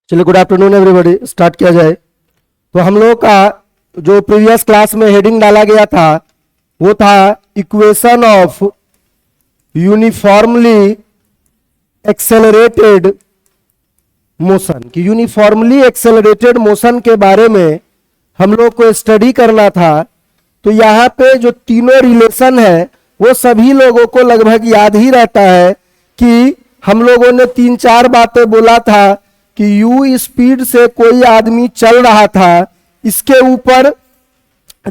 चलिए, good afternoon everybody, start किया जाए। तो हम लोग का जो प्रीवियस क्लास में हेडिंग डाला गया था वो था equation of uniformly accelerated motion. कि यूनिफॉर्मली एक्सेलरेटेड मोशन के बारे में हम लोग को स्टडी करना था। तो यहाँ पे जो तीनों रिलेशन है वो सभी लोगों को लगभग याद ही रहता है कि हम लोगों ने 3-4 बातें बोला था कि u स्पीड से कोई आदमी चल रहा था, इसके ऊपर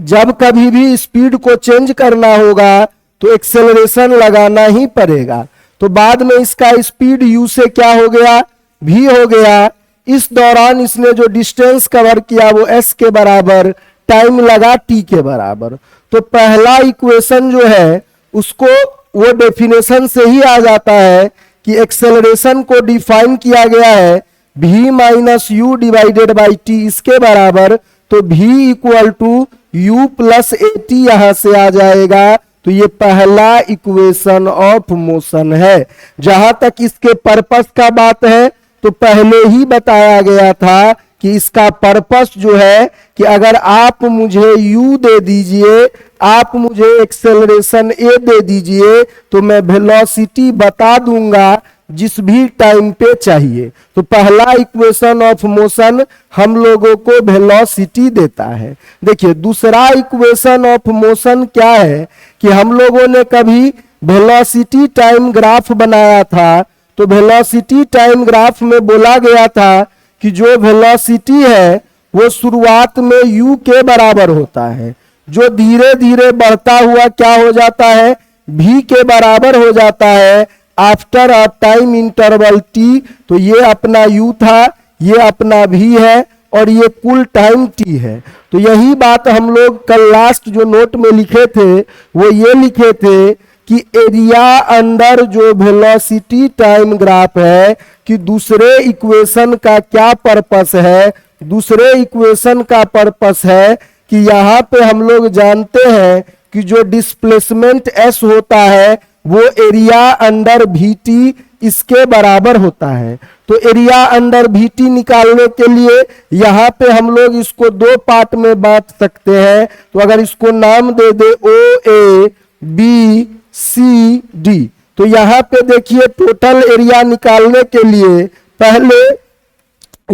जब कभी भी स्पीड को चेंज करना होगा तो एक्सेलरेशन लगाना ही पड़ेगा। तो बाद में इसका स्पीड u से क्या हो गया, v हो गया। इस दौरान इसने जो डिस्टेंस कवर किया वो s के बराबर, टाइम लगा t के बराबर। तो पहला इक्वेशन जो है उसको वो डेफिनेशन से ही आ जाता है कि एक्सेलरेशन को डिफाइन किया गया है v minus u divided by t, इसके बराबर। तो v equal to u plus a t यहां से आ जाएगा। तो ये पहला इक्वेशन ऑफ मोशन है। जहां तक इसके पर्पस का बात है तो पहले ही बताया गया था कि इसका पर्पस जो है कि अगर आप मुझे u दे दीजिए, आप मुझे एक्सेलरेशन a दे दीजिए, तो मैं वेलोसिटी बता दूंगा जिस भी टाइम पे चाहिए। तो पहला इक्वेशन ऑफ मोशन हम लोगों को वेलोसिटी देता है। देखिए, दूसरा इक्वेशन ऑफ मोशन क्या है कि हम लोगों ने कभी वेलोसिटी टाइम ग्राफ बनाया था। तो वेलोसिटी टाइम ग्राफ में बोला गया था कि जो वेलोसिटी है वो शुरुआत में u के बराबर होता है, जो धीरे धीरे बढ़ता हुआ क्या हो जाता है, v के बराबर हो जाता है after a time interval t। तो ये अपना u था, ये अपना v है और ये कुल टाइम t है। तो यही बात हम लोग कल लास्ट जो नोट में लिखे थे वो ये लिखे थे कि एरिया अंडर जो वेलोसिटी टाइम ग्राफ है कि दूसरे इक्वेशन का क्या पर्पस है। दूसरे इक्वेशन का पर्पस है कि यहाँ पे हम लोग जानते हैं कि जो डिस्प्लेसमेंट s होता है वो एरिया अंडर vt इसके बराबर होता है। तो एरिया अंडर vt निकालने के लिए यहाँ पे हम लोग इसको दो पार्ट में बांट सकते हैं। तो अगर इसको नाम दे दे OA B C D, तो यहाँ पे देखिए टोटल एरिया निकालने के लिए पहले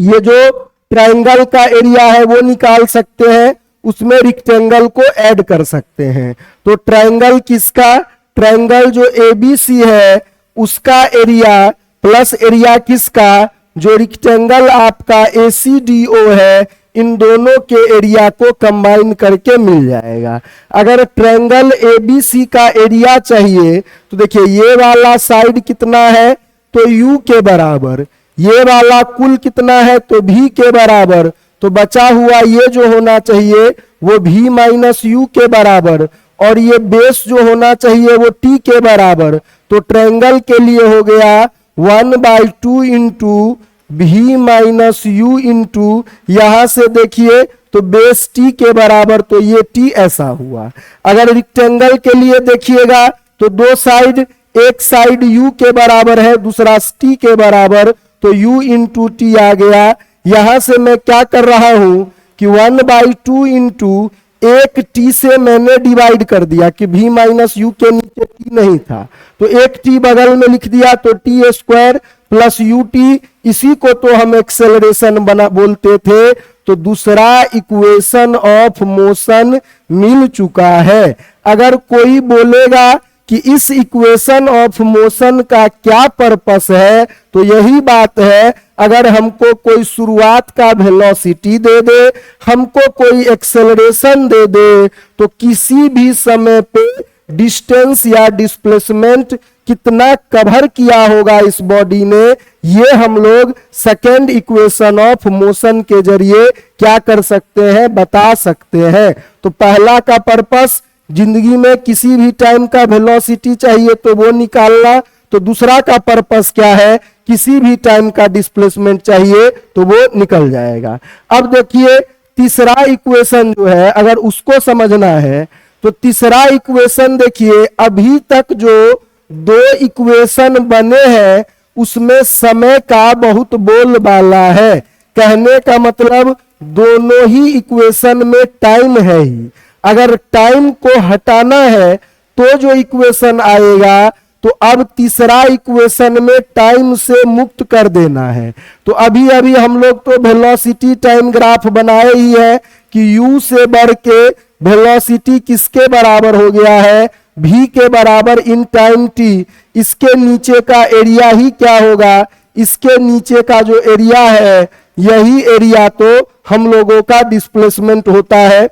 ये जो ट्रायंगल का एरिया है वो निकाल सकते हैं, उसमें रेक्टेंगल को ऐड कर सकते हैं। तो ट्रायंगल किसका, ट्रायंगल जो ABC है उसका एरिया प्लस एरिया किसका, जो रेक्टेंगल आपका ACDO है, इन दोनों के एरिया को कंबाइन करके मिल जाएगा। अगर ट्रायंगल ABC का एरिया चाहिए तो देखिए ये वाला साइड कितना है तो u के बराबर, ये वाला कुल कितना है तो v के बराबर। तो बचा हुआ ये जो होना चाहिए वो v माइनस यू के बराबर और ये बेस जो होना चाहिए वो t के बराबर। तो ट्रायंगल के लिए हो गया 1/2 into v minus you into, यहां से देखिए तो बेस t के बराबर, तो ये t ऐसा हुआ। अगर रेक्टेंगल के लिए देखिएगा तो दो साइड, एक साइड u के बराबर है, दूसरा t के बराबर, तो u इंटू टी आ गया। यहां से मैं क्या कर रहा हूं कि 1/2 इंटू एक t से मैंने डिवाइड कर दिया कि v माइनस यू के नीचे t नहीं था, तो एक t बगल में लिख दिया, तो t square plus U T, इसी को तो हम एक्सेलरेशन बना बोलते थे। तो दूसरा इक्वेशन ऑफ मोशन मिल चुका है। अगर कोई बोलेगा कि इस इक्वेशन ऑफ मोशन का क्या पर्पस है, तो यही बात है, अगर हमको कोई शुरुआत का वेलोसिटी दे दे, हमको कोई एक्सेलरेशन दे दे, तो किसी भी समय पे डिस्टेंस या डिस्प्लेसमेंट कितना कवर किया होगा इस बॉडी ने, ये हम लोग सेकेंड इक्वेशन ऑफ मोशन के जरिए क्या कर सकते हैं, बता सकते हैं। तो पहला का पर्पस जिंदगी में किसी भी टाइम का वेलोसिटी चाहिए तो वो निकालना। तो दूसरा का पर्पस क्या है, किसी भी टाइम का डिस्प्लेसमेंट चाहिए तो वो निकल जाएगा। अब देखिए तीसरा इक्वेशन जो है, अगर उसको समझना है तो तीसरा इक्वेशन देखिए, अभी तक जो दो इक्वेशन बने हैं उसमें समय का बहुत बोलबाला है। कहने का मतलब दोनों ही इक्वेशन में टाइम है ही। अगर टाइम को हटाना है तो जो इक्वेशन आएगा, तो अब तीसरा इक्वेशन में टाइम से मुक्त कर देना है। तो अभी अभी हम लोग तो वेलोसिटी टाइम ग्राफ बनाए ही है कि u से बढ़ के वेलोसिटी किसके बराबर हो गया है, v के बराबर इन टाइम t। इसके नीचे का एरिया ही क्या होगा, इसके नीचे का जो एरिया है यही एरिया तो हम लोगों का डिस्प्लेसमेंट होता है,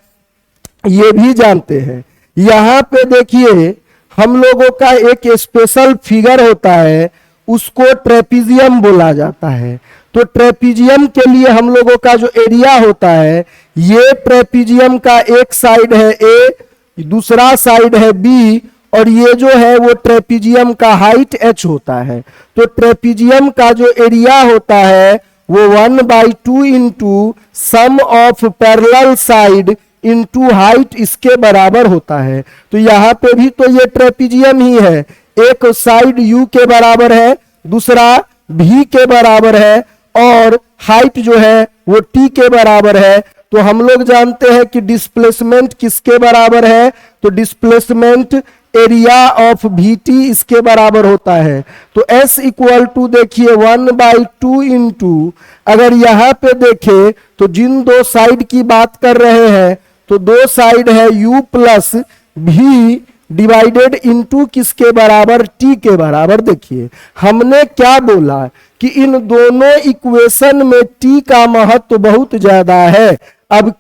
ये भी जानते हैं। यहां पे देखिए हम लोगों का एक स्पेशल फिगर होता है, उसको ट्रेपीजियम बोला जाता है। तो ट्रेपीजियम के लिए हम लोगों का जो एरिया होता है, ये ट्रेपीजियम का एक साइड है ए, दूसरा साइड है बी, और ये जो है वो ट्रेपीजियम का हाइट h होता है। तो ट्रेपीजियम का जो एरिया होता है वो 1/2 into sum of parallel side into height इसके बराबर होता है। तो यहाँ पे भी तो ये ट्रेपीजियम ही है, एक साइड u के बराबर है, दूसरा v के बराबर है, और हाइट जो है वो t के बराबर है। तो हम लोग जानते हैं कि डिस्प्लेसमेंट किसके बराबर है, तो डिस्प्लेसमेंट एरिया ऑफ VT इसके बराबर होता है। तो S इक्वल टू देखिए 1/2 इंटू, अगर यहां पे देखें तो जिन दो साइड की बात कर रहे हैं, तो दो साइड है u plus v divided into किसके बराबर, t के बराबर। देखिए हमने क्या बोला कि इन दोनों इक्वेशन में t का महत्व बहुत ज्यादा है। अब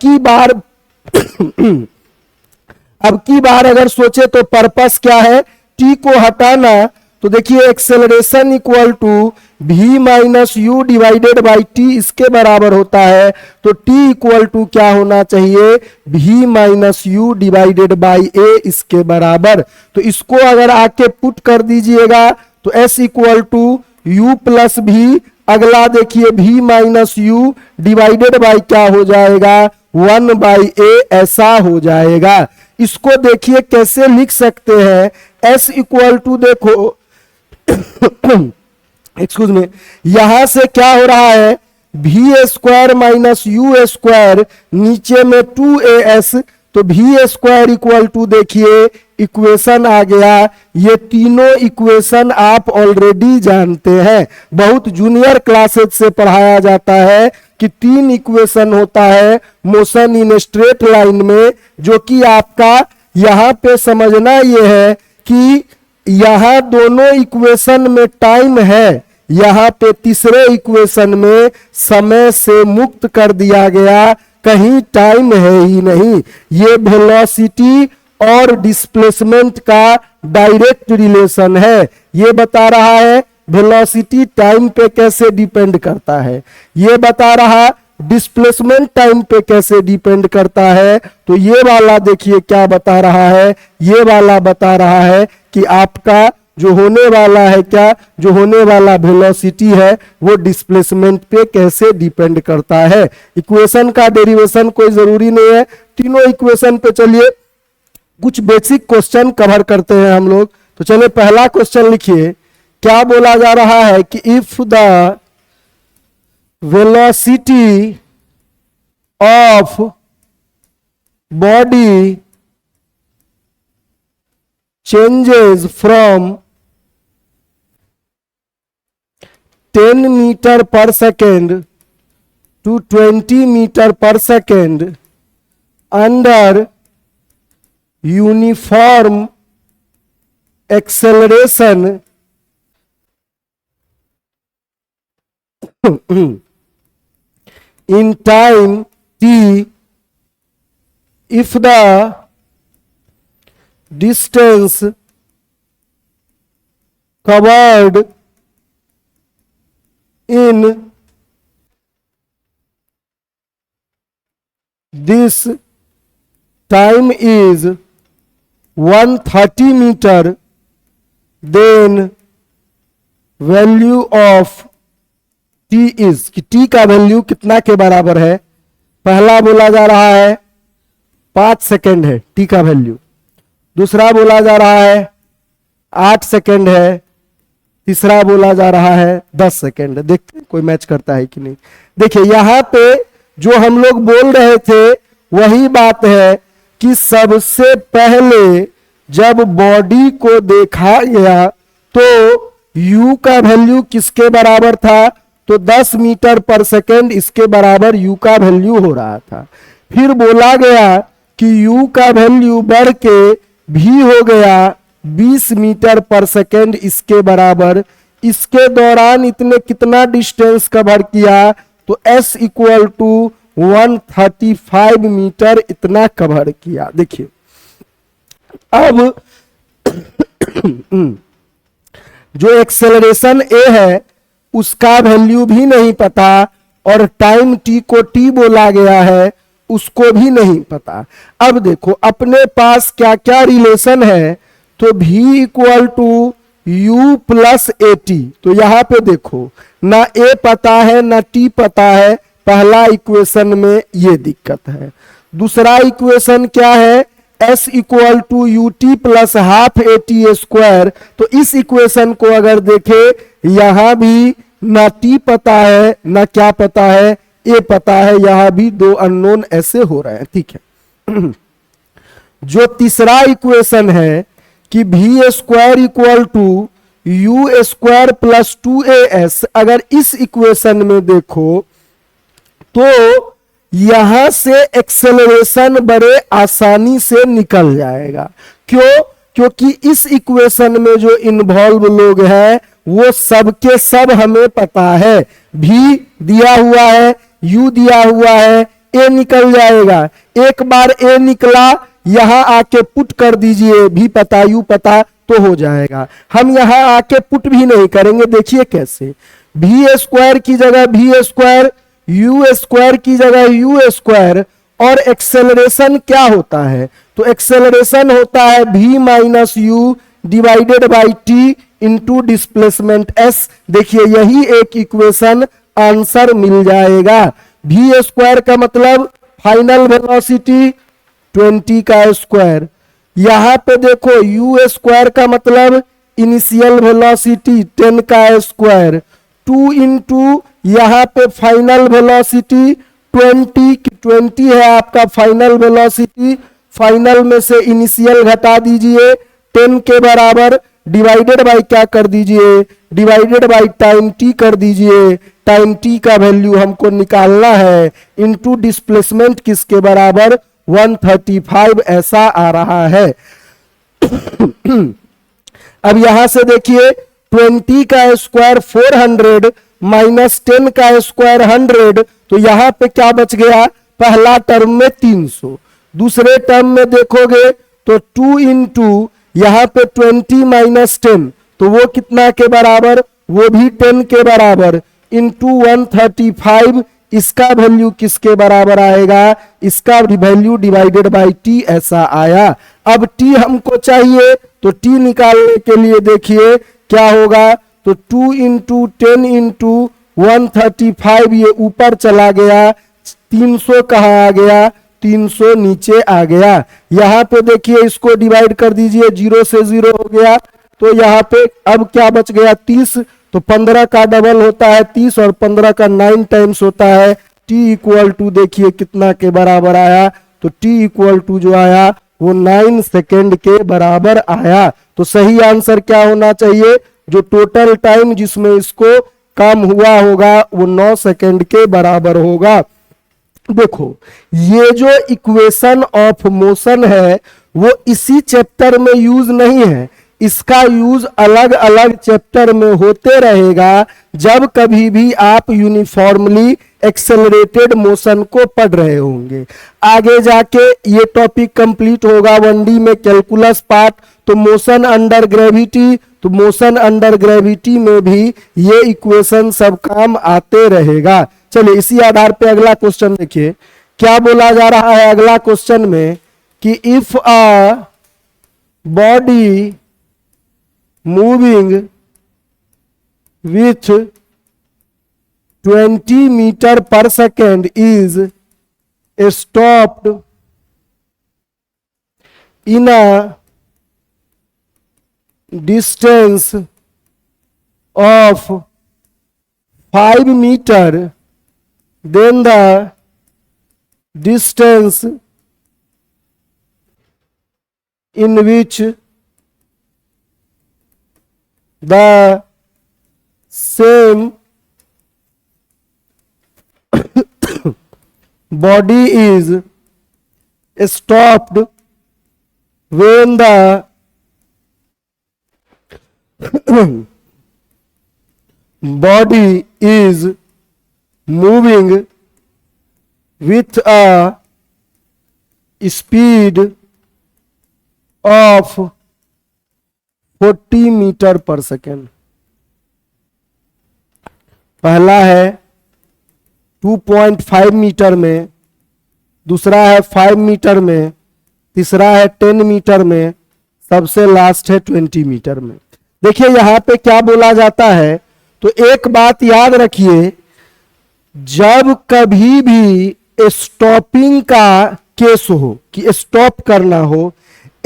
की बार अगर सोचे तो पर्पस क्या है, t को हटाना। तो देखिए acceleration equal to v minus u divided by t इसके बराबर होता है। तो t इक्वल टू क्या होना चाहिए, v minus u divided by a इसके बराबर। तो इसको अगर आके पुट कर दीजिएगा तो s equal to u plus v, अगला देखिए v minus u divided by क्या हो जाएगा, 1/a ऐसा हो जाएगा। इसको देखिए कैसे लिख सकते हैं, s इक्वल टू देखो एक्सक्यूज में, यहां से क्या हो रहा है, v square minus you square, नीचे में 2as, तो v स्क्वायर इक्वल टू देखिए इक्वेशन आ गया। ये तीनों इक्वेशन आप ऑलरेडी जानते हैं, बहुत जूनियर क्लासेस से पढ़ाया जाता है कि तीन इक्वेशन होता है मोशन इन स्ट्रेट लाइन में, जो कि आपका यहां पे समझना ये है कि यहां दोनों इक्वेशन में टाइम है, यहां पे तीसरे इक्वेशन में समय से मुक्त कर दिया गया, कहीं टाइम है ही नहीं। ये वेलोसिटी और डिस्प्लेसमेंट का डायरेक्ट रिलेशन है। ये बता रहा है वेलोसिटी टाइम पे कैसे डिपेंड करता है, ये बता रहा डिस्प्लेसमेंट टाइम पे कैसे डिपेंड करता है। तो ये वाला देखिए क्या बता रहा है, ये वाला बता रहा है कि आपका जो होने वाला है, क्या जो होने वाला वेलोसिटी है वो डिस्प्लेसमेंट पे कैसे डिपेंड करता है। इक्वेशन का डेरिवेशन कोई जरूरी नहीं है, तीनों इक्वेशन पे चलिए कुछ बेसिक क्वेश्चन कवर करते हैं हम लोग। तो चलिए पहला क्वेश्चन लिखिए, क्या बोला जा रहा है कि if the velocity of body changes from 10 meter per second to 20 meter per second under uniform acceleration in time t, if the distance covered in this time is 130 meter, then value of t is कि t का value कितना के बराबर है। पहला बोला जा रहा है 5 सेकेंड है t का वैल्यू, दूसरा बोला जा रहा है 8 सेकेंड है, तीसरा बोला जा रहा है 10 सेकेंड। देखते हैं कोई मैच करता है कि नहीं। देखिए यहां पे जो हम लोग बोल रहे थे वही बात है कि सबसे पहले जब बॉडी को देखा गया तो u का वैल्यू किसके बराबर था, तो 10 मीटर पर सेकेंड इसके बराबर u का वैल्यू हो रहा था। फिर बोला गया कि u का वैल्यू बढ़ के v हो गया 20 मीटर पर सेकेंड इसके बराबर। इसके दौरान इतने कितना डिस्टेंस कवर किया, तो s इक्वल टू 135 मीटर इतना कवर किया। देखिए अब जो एक्सेलरेशन a है उसका वैल्यू भी नहीं पता और टाइम t को t बोला गया है उसको भी नहीं पता। अब देखो अपने पास क्या क्या रिलेशन है, तो v equal to u plus a t. तो यहां पे देखो ना a पता है ना t पता है, पहला इक्वेशन में ये दिक्कत है। दूसरा इक्वेशन क्या है, s equal to u t plus half a t square. तो इस इक्वेशन को अगर देखे यहां भी ना t पता है ना क्या पता है, a पता है, यहां भी दो अननोन ऐसे हो रहे हैं। ठीक है। जो तीसरा इक्वेशन है कि v square equal to u square plus 2as, अगर इस इक्वेशन में देखो तो यहां से एक्सेलरेशन बड़े आसानी से निकल जाएगा। क्यों, क्योंकि इस इक्वेशन में जो इन्वॉल्व लोग हैं वो सबके सब हमें पता है। v दिया हुआ है, u दिया हुआ है, a निकल जाएगा। एक बार a निकला यहां आके पुट कर दीजिए, v पता u पता तो हो जाएगा। हम यहां आके पुट भी नहीं करेंगे, देखिए कैसे। v स्क्वायर की जगह v स्क्वायर, यू स्क्वायर की जगह यू स्क्वायर, और एक्सेलरेशन क्या होता है, तो एक्सेलरेशन होता है v minus u divided by T into displacement s। देखिए यही एक इक्वेशन आंसर मिल जाएगा। v स्क्वायर का मतलब फाइनल वेलोसिटी 20 का स्क्वायर, यहां पे देखो u स्क्वायर का मतलब इनिशियल वेलोसिटी 10 का स्क्वायर, 2 इंटू यहां पे फाइनल वेलोसिटी 20 है आपका फाइनल वेलोसिटी। फाइनल में से इनिशियल घटा दीजिए 10 के बराबर, डिवाइडेड बाय क्या कर दीजिए, डिवाइडेड बाय टाइम t कर दीजिए। टाइम t का वैल्यू हमको निकालना है, इनटू डिस्प्लेसमेंट किसके बराबर 135 ऐसा आ रहा है। अब यहां से देखिए 20 का स्क्वायर 400 माइनस 10 का स्क्वायर 100, तो यहां पे क्या बच गया, पहला टर्म में 300, दूसरे टर्म में देखोगे तो 2 इंटू यहां पे 20 माइनस 10, तो वो कितना के बराबर, वो भी 10 के बराबर, इंटू 135। इसका वैल्यू किसके बराबर आएगा, इसका वैल्यू डिवाइडेड बाय टी ऐसा आया। अब टी हमको चाहिए तो टी निकालने के लिए देखिए क्या होगा, तो 2 इंटू 10 इंटू 135, ये ऊपर चला गया, 300 कहाँ आ गया, 300 नीचे आ गया। यहां पे देखिए इसको डिवाइड कर दीजिए, 0 से 0 हो गया, तो यहाँ पे अब क्या बच गया 30, तो 15 का डबल होता है 30 और 15 का 9 टाइम्स होता है। t इक्वल टू देखिए कितना के बराबर आया, तो t इक्वल टू जो आया वो 9 सेकेंड के बराबर आया। तो सही आंसर क्या होना चाहिए, जो टोटल टाइम जिसमें इसको काम हुआ होगा वो 9 सेकेंड के बराबर होगा। देखो ये जो इक्वेशन ऑफ मोशन है वो इसी चैप्टर में यूज नहीं है, इसका यूज अलग अलग चैप्टर में होते रहेगा जब कभी भी आप यूनिफॉर्मली एक्सेलरेटेड मोशन को पढ़ रहे होंगे। आगे जाके ये टॉपिक कंप्लीट होगा 1D में कैलकुलस पार्ट, तो मोशन अंडर ग्रेविटी, तो मोशन अंडर ग्रेविटी में भी ये इक्वेशन सब काम आते रहेगा। चलिए इसी आधार पे अगला क्वेश्चन देखिए क्या बोला जा रहा है अगला क्वेश्चन में, कि if a body moving with 20 meter per second is stopped in a distance of 5 meter, then the distance in which the same body is stopped when the body is moving with a speed of 40 metre per second. पहला है 2.5 metre में, दूसरा है 5 metre में, तीसरा है 10 metre में, सबसे लास्ट है 20 मीटर में। देखिए यहां पे क्या बोला जाता है, तो एक बात याद रखिए, जब कभी भी स्टॉपिंग का केस हो कि स्टॉप करना हो,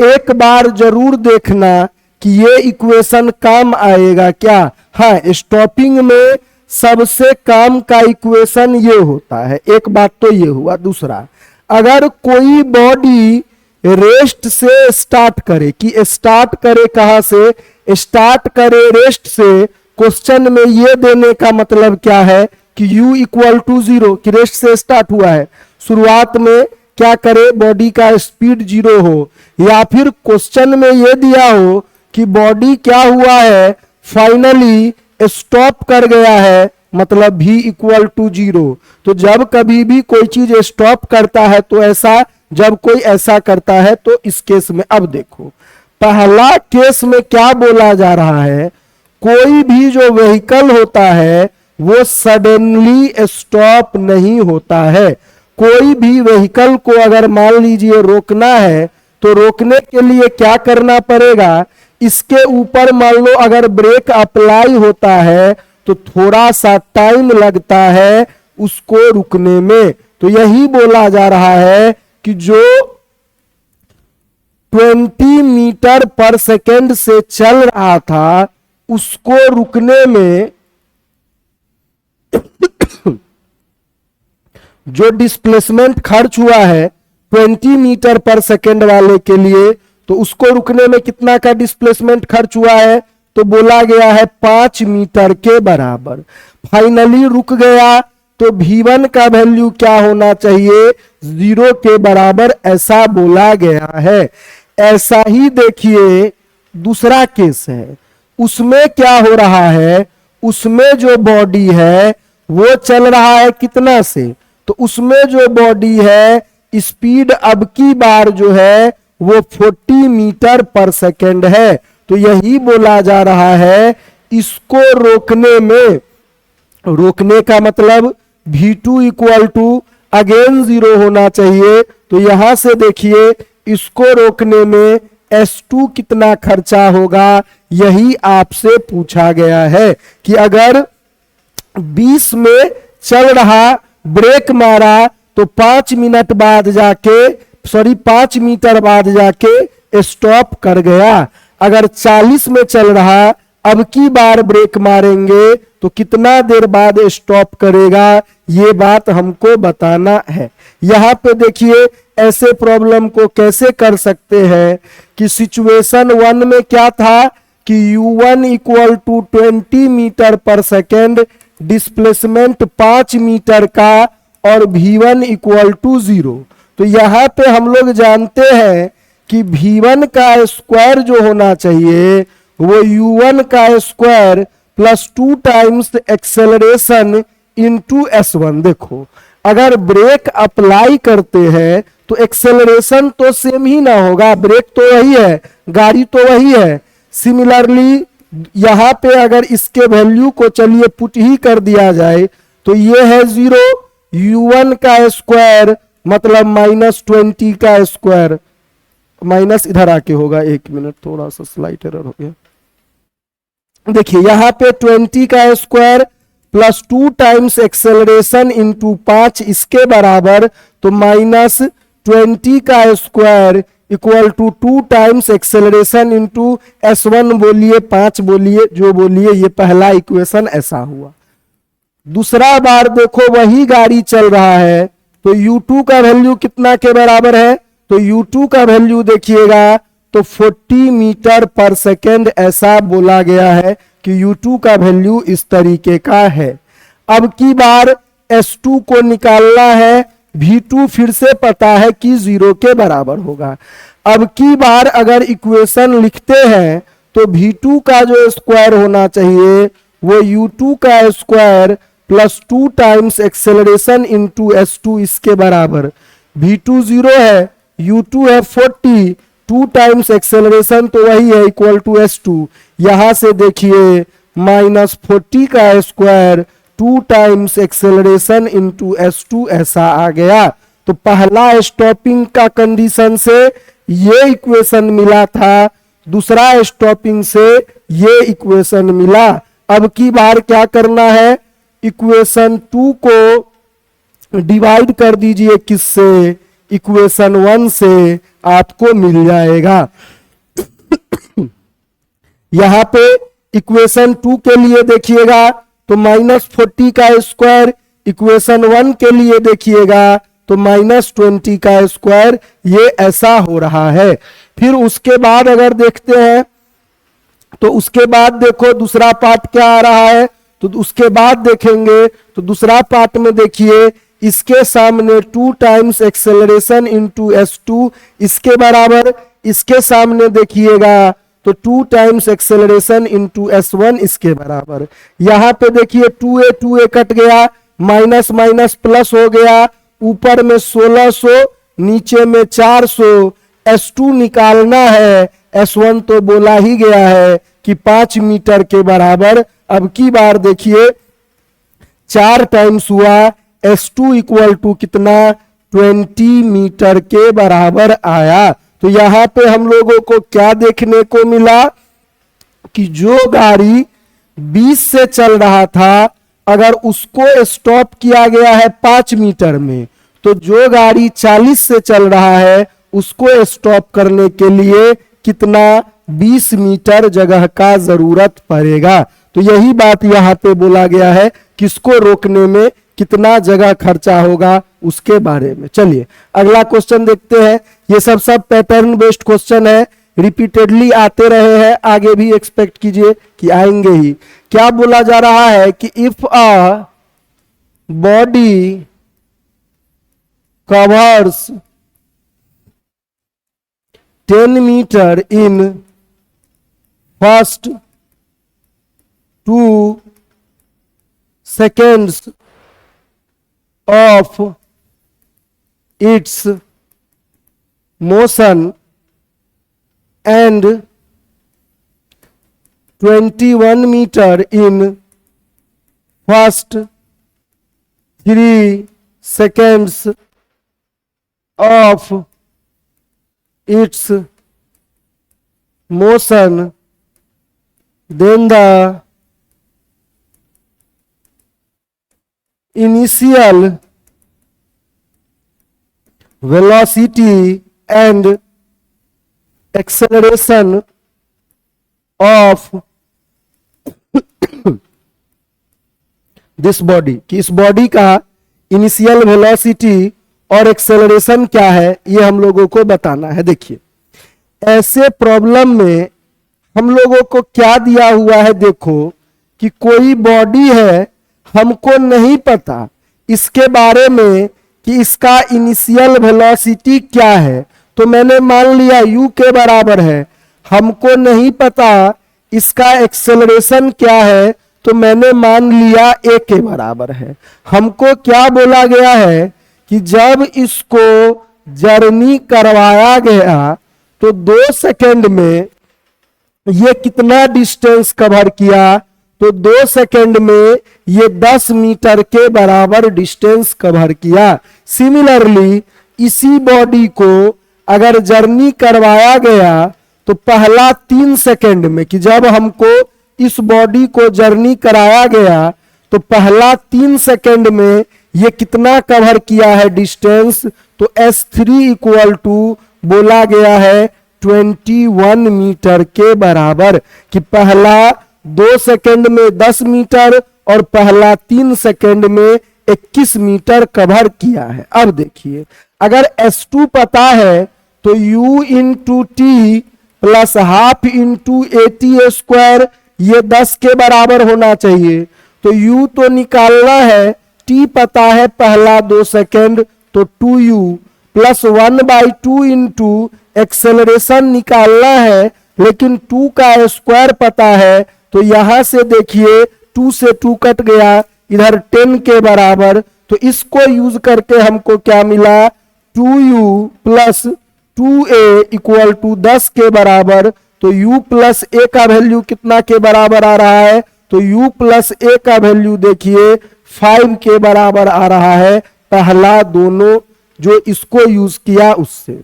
एक बार जरूर देखना कि ये इक्वेशन काम आएगा क्या। हाँ, स्टॉपिंग में सबसे काम का इक्वेशन ये होता है। एक बात तो ये हुआ। दूसरा, अगर कोई बॉडी रेस्ट से स्टार्ट करे, कि स्टार्ट करे कहां से, स्टार्ट करे रेस्ट से, क्वेश्चन में ये देने का मतलब क्या है कि u इक्वल टू 0, कि रेस्ट से स्टार्ट हुआ है, शुरुआत में क्या करे, बॉडी का स्पीड 0 हो, या फिर क्वेश्चन में ये दिया हो कि बॉडी क्या हुआ है, फाइनली स्टॉप कर गया है, मतलब v इक्वल टू 0। तो जब कभी भी कोई चीज स्टॉप करता है तो ऐसा, जब कोई ऐसा करता है तो इस केस में, अब देखो पहला केस में क्या बोला जा रहा है, कोई भी जो व्हीकल होता है वो सडनली स्टॉप नहीं होता है। कोई भी व्हीकल को अगर मान लीजिए रोकना है तो रोकने के लिए क्या करना पड़ेगा, इसके ऊपर मान लो अगर ब्रेक अप्लाई होता है तो थोड़ा सा टाइम लगता है उसको रुकने में। तो यही बोला जा रहा है कि जो 20 मीटर पर सेकेंड से चल रहा था उसको रुकने में जो डिस्प्लेसमेंट खर्च हुआ है 20 मीटर पर सेकेंड वाले के लिए, तो उसको रुकने में कितना का डिस्प्लेसमेंट खर्च हुआ है, तो बोला गया है 5 मीटर के बराबर। फाइनली रुक गया तो v1 का वैल्यू क्या होना चाहिए, 0 के बराबर, ऐसा बोला गया है। ऐसा ही देखिए दूसरा केस है, उसमें क्या हो रहा है, उसमें जो बॉडी है वो चल रहा है कितना से, तो उसमें जो बॉडी है स्पीड अब की बार जो है वो 40 मीटर पर सेकेंड है। तो यही बोला जा रहा है, इसको रोकने में, रोकने का मतलब v2 इक्वल टू अगेन 0 होना चाहिए। तो यहां से देखिए इसको रोकने में S2 कितना खर्चा होगा, यही आपसे पूछा गया है कि अगर 20 में चल रहा, ब्रेक मारा तो 5 मिनट बाद जाके, 5 मीटर बाद जाके स्टॉप कर गया। अगर 40 में चल रहा, अब की बार ब्रेक मारेंगे तो कितना देर बाद स्टॉप करेगा, ये बात हमको बताना है। यहां पे देखिए ऐसे प्रॉब्लम को कैसे कर सकते हैं कि सिचुएशन 1 में क्या था कि u1 equal to 20 meter per second, displacement 5 metre का, और v1 इक्वल टू 0। तो यहां पे हम लोग जानते हैं कि v1 का स्क्वायर जो होना चाहिए वो u1 का square plus 2 times acceleration into s1। देखो अगर ब्रेक अप्लाई करते हैं तो एक्सेलरेशन तो सेम ही ना होगा, ब्रेक तो वही है, गाड़ी तो वही है। सिमिलरली यहां पे अगर इसके वैल्यू को चलिए पुट ही कर दिया जाए तो ये है 0, u1 का स्क्वायर मतलब -20 का स्क्वायर, माइनस इधर आके होगा, 1 मिनट थोड़ा सा स्लाइट एरर हो गया। देखिए यहां पे 20 का square plus 2 times acceleration into 5 इसके बराबर, तो -20 का square equal to 2 times acceleration into S1 बोलिए 5 बोलिए जो बोलिए, ये पहला इक्वेशन ऐसा हुआ। दूसरा बार देखो वही गाड़ी चल रहा है तो U2 का वैल्यू कितना के बराबर है, तो U2 का वैल्यू देखिएगा तो 40 मीटर पर सेकेंड ऐसा बोला गया है कि U2 का वैल्यू इस तरीके का है। अब की बार S2 को निकालना है, V2 फिर से पता है कि 0 के बराबर होगा। अब की बार अगर इक्वेशन लिखते हैं तो V2 का जो स्क्वायर होना चाहिए वो U2 का square plus 2 times acceleration into S2 इसके बराबर। V2 0 है, U2 है 40, 2 टाइम्स एक्सेलरेशन तो वही है इक्वल टू S2। यहां से देखिए -40 का square 2 times acceleration into S2 ऐसा आ गया। तो पहला स्टॉपिंग का कंडीशन से ये इक्वेशन मिला था, दूसरा स्टॉपिंग से ये इक्वेशन मिला। अब की बार क्या करना है, इक्वेशन 2 को डिवाइड कर दीजिए किससे, इक्वेशन 1 से, आपको मिल जाएगा। यहां पे इक्वेशन 2 के लिए देखिएगा तो -40 का स्क्वायर, इक्वेशन 1 के लिए देखिएगा तो -20 का स्क्वायर, ये ऐसा हो रहा है। फिर उसके बाद अगर देखते हैं तो उसके बाद देखो दूसरा पार्ट क्या आ रहा है, तो उसके बाद देखेंगे तो दूसरा पार्ट में देखिए इसके सामने 2 टाइम्स एक्सेलरेशन इंटू S2 इसके बराबर, इसके सामने देखिएगा तो 2 टाइम्स एक्सेलरेशन इंटू S1 इसके बराबर। यहां पे देखिए 2a कट गया, माइनस माइनस प्लस हो गया, ऊपर में 1600 नीचे में 400, S2 निकालना है, S1 तो बोला ही गया है कि 5 मीटर के बराबर। अब की बार देखिए 4 टाइम्स हुआ, S2 इक्वल टू कितना 20 मीटर के बराबर आया। तो यहां पे हम लोगों को क्या देखने को मिला कि जो गाड़ी 20 से चल रहा था अगर उसको स्टॉप किया गया है 5 मीटर में, तो जो गाड़ी 40 से चल रहा है उसको स्टॉप करने के लिए कितना 20 मीटर जगह का जरूरत पड़ेगा। तो यही बात यहाँ पे बोला गया है, किसको रोकने में कितना जगह खर्चा होगा उसके बारे में। चलिए अगला क्वेश्चन देखते हैं। ये सब पैटर्न बेस्ड क्वेश्चन है, रिपीटेडली आते रहे हैं, आगे भी एक्सपेक्ट कीजिए कि आएंगे ही। क्या बोला जा रहा है कि if a body covers 10 meter in first 2 seconds of its motion and 21 meter in first 3 seconds of its motion, then the initial velocity and acceleration of this body, कि इस बॉडी का इनिशियल वेलोसिटी और acceleration क्या है ये हम लोगों को बताना है। देखिए ऐसे प्रॉब्लम में हम लोगों को क्या दिया हुआ है, देखो कि कोई बॉडी है, हमको नहीं पता इसके बारे में कि इसका इनिशियल वेलोसिटी क्या है, तो मैंने मान लिया u के बराबर है। हमको नहीं पता इसका एक्सेलरेशन क्या है, तो मैंने मान लिया a के बराबर है। हमको क्या बोला गया है कि जब इसको जर्नी करवाया गया तो 2 सेकंड में ये कितना डिस्टेंस कवर किया, तो 2 सेकंड में ये 10 मीटर के बराबर डिस्टेंस कवर किया। सिमिलरली इसी बॉडी को अगर जर्नी करवाया गया तो पहला 3 सेकंड में, कि जब हमको इस बॉडी को जर्नी कराया गया तो पहला 3 सेकंड में ये कितना कवर किया है डिस्टेंस, तो S3 इक्वल टू बोला गया है 21 मीटर के बराबर, कि पहला 2 सेकंड में 10 मीटर और पहला 3 सेकंड में 21 मीटर कवर किया है। अब देखिए, अगर S2 पता है तो U into t plus half into AT² ये 10 के बराबर होना चाहिए। तो U तो निकालना है, T पता है पहला 2 सेकंड, तो 2U प्लस 1/2 इंटू एक्सेलरेशन निकालना है, लेकिन 2 का स्क्वायर पता है, तो यहां से देखिए 2 से 2 कट गया, इधर 10 के बराबर। तो इसको यूज करके हमको क्या मिला, 2U plus 2A equal to 10 के बराबर। तो U प्लस A का वैल्यू कितना के बराबर आ रहा है, तो U प्लस A का वैल्यू देखिए 5 के बराबर आ रहा है, पहला दोनों जो इसको यूज किया उससे।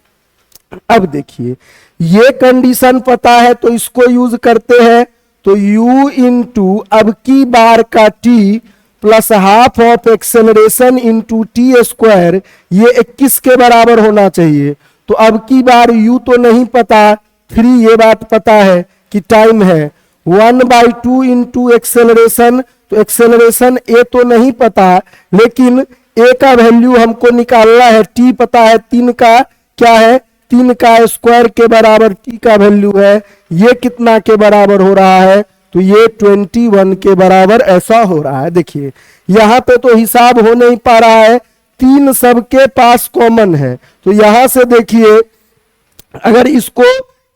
अब देखिए, ये कंडीशन पता है तो इसको यूज करते हैं, तो U इंटू अब की बार का T plus half of acceleration into T² ये 21 के बराबर होना चाहिए। तो अब की बार U तो नहीं पता, 3 ये बात पता है कि टाइम है, 1/2 इंटू एक्सेलरेशन, तो एक्सेलरेशन A तो नहीं पता, लेकिन A का वैल्यू हमको निकालना है, T पता है 3 का क्या है, 3 का स्क्वायर के बराबर T का वैल्यू है, ये कितना के बराबर हो रहा है, तो ये 21 के बराबर ऐसा हो रहा है। देखिए यहां पे तो हिसाब हो नहीं पा रहा है, 3 सबके पास कॉमन है, तो यहां से देखिए अगर इसको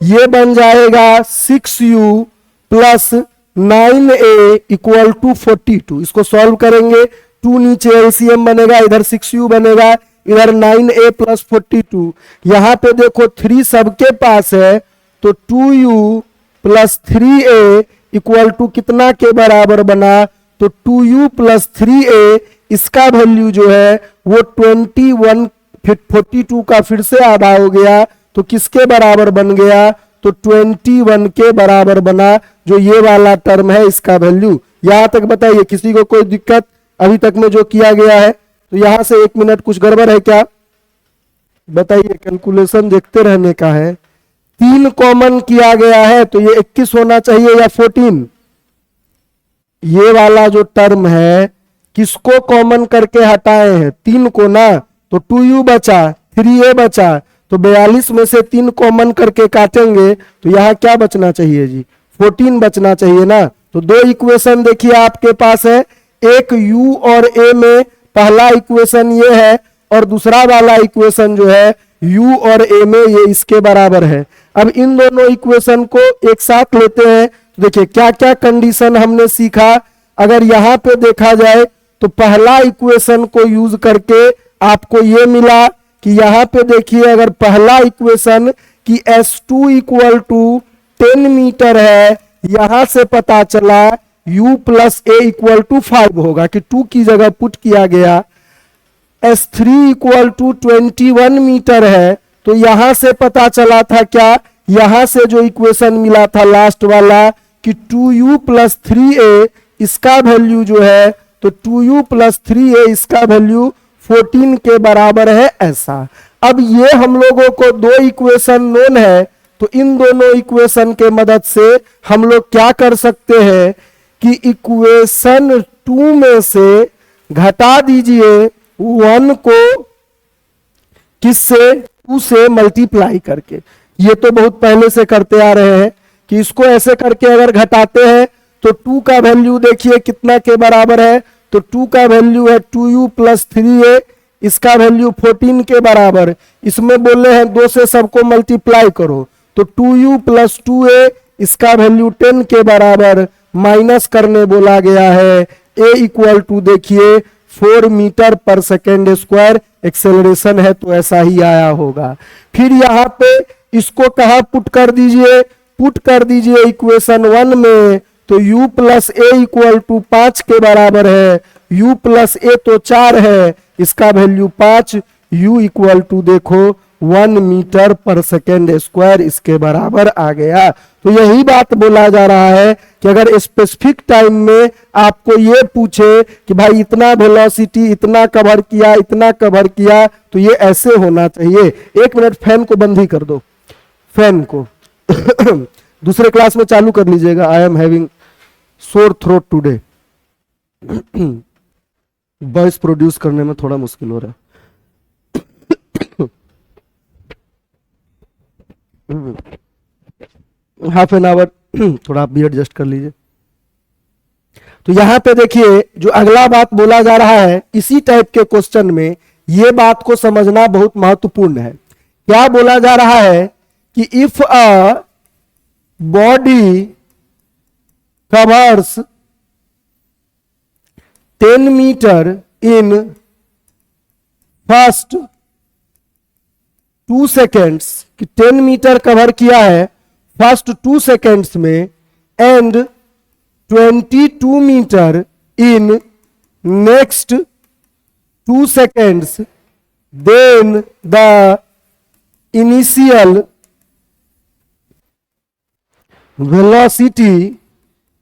ये बन जाएगा 6U plus 9A equal to 42, इसको सॉल्व करेंगे, 2 नीचे LCM बनेगा, इधर 6U बनेगा, इधर 9A प्लस 42। यहां पे देखो 3 सबके पास है, तो 2U plus 3A equal to कितना के बराबर बना, तो 2U प्लस 3A इसका वैल्यू जो है वो 21, 42 का फिर से आधा हो गया, तो किसके बराबर बन गया, तो 21 के बराबर बना, जो ये वाला टर्म है इसका वैल्यू। यहां तक बताइए किसी को कोई दिक्कत अभी तक में जो किया गया है, तो यहां से 1 मिनट कुछ गड़बड़ है क्या बताइए, कैलकुलेशन देखते रहने का है। 3 कॉमन किया गया है तो ये 21 होना चाहिए या 14, ये वाला जो टर्म है किसको कॉमन करके हटाए हैं, 3 को ना, तो 2U बचा, 3A बचा, तो 42 में से 3 कॉमन करके काटेंगे तो यहां क्या बचना चाहिए जी, 14 बचना चाहिए ना। तो 2 इक्वेशन देखिए आपके पास है, एक U और A में पहला इक्वेशन ये है और दूसरा वाला इक्वेशन जो है U और A में ये इसके बराबर है। अब इन दोनों इक्वेशन को एक साथ लेते हैं, तो देखिए क्या क्या कंडीशन हमने सीखा। अगर यहाँ पे देखा जाए तो पहला इक्वेशन को यूज करके आपको ये मिला कि यहाँ पे देखिए अगर पहला इक्वेशन कि S2 इक्वल टू 10 मीटर है, यहां से पता चला U plus A equal to 5 होगा कि 2 की जगह पुट किया गया। S3 इक्वल टू 21 मीटर है, तो यहां से पता चला था क्या, यहां से जो इक्वेशन मिला था लास्ट वाला कि 2U प्लस 3A इसका वैल्यू जो है, तो 2U प्लस 3A इसका वैल्यू 14 के बराबर है ऐसा। अब ये हम लोगों को 2 इक्वेशन नोन है, तो इन दोनों इक्वेशन के मदद से हम लोग क्या कर सकते हैं कि इक्वेशन 2 में से घटा दीजिए 1 को किससे, 2 से मल्टीप्लाई करके। ये तो बहुत पहले से करते आ रहे हैं कि इसको ऐसे करके अगर घटाते हैं तो 2 का वैल्यू देखिए कितना के बराबर है, तो 2 का वैल्यू है 2U प्लस 3A, इसका वैल्यू 14 के बराबर। इसमें बोले हैं 2 से सबको मल्टीप्लाई करो, तो 2U प्लस 2A इसका वैल्यू 10 के बराबर, माइनस करने बोला गया है A इक्वल टू देखिए 4 metre per second square, acceleration है तो ऐसा ही आया होगा। फिर यहाँ पे इसको कहा पुट कर दीजिए, पुट कर दीजिए इक्वेशन 1 में, तो U plus A equal to 5 के बराबर है, U प्लस A तो 4 है, इसका वैल्यू 5, U इक्वल टू देखो 1 मीटर पर सेकेंड स्क्वायर इसके बराबर आ गया। तो यही बात बोला जा रहा है कि अगर स्पेसिफिक टाइम में आपको ये पूछे कि भाई इतना वेलोसिटी इतना कवर किया इतना कवर किया, तो ये ऐसे होना चाहिए। 1 मिनट फैन को बंद ही कर दो, फैन को दूसरे क्लास में चालू कर लीजिएगा। I am having sore throat today. Voice produce करने में थोड़ा मुश्किल हो रहा है। हाफ एन आवर थोड़ा आप भी एडजस्ट कर लीजिए। तो यहां पे देखिए जो अगला बात बोला जा रहा है, इसी टाइप के क्वेश्चन में ये बात को समझना बहुत महत्वपूर्ण है। क्या बोला जा रहा है कि if a body covers 10 meter in first 2 seconds, कि 10 मीटर कवर किया है फर्स्ट 2 सेकेंड्स में, and 22 meter in next 2 seconds, then the initial velocity,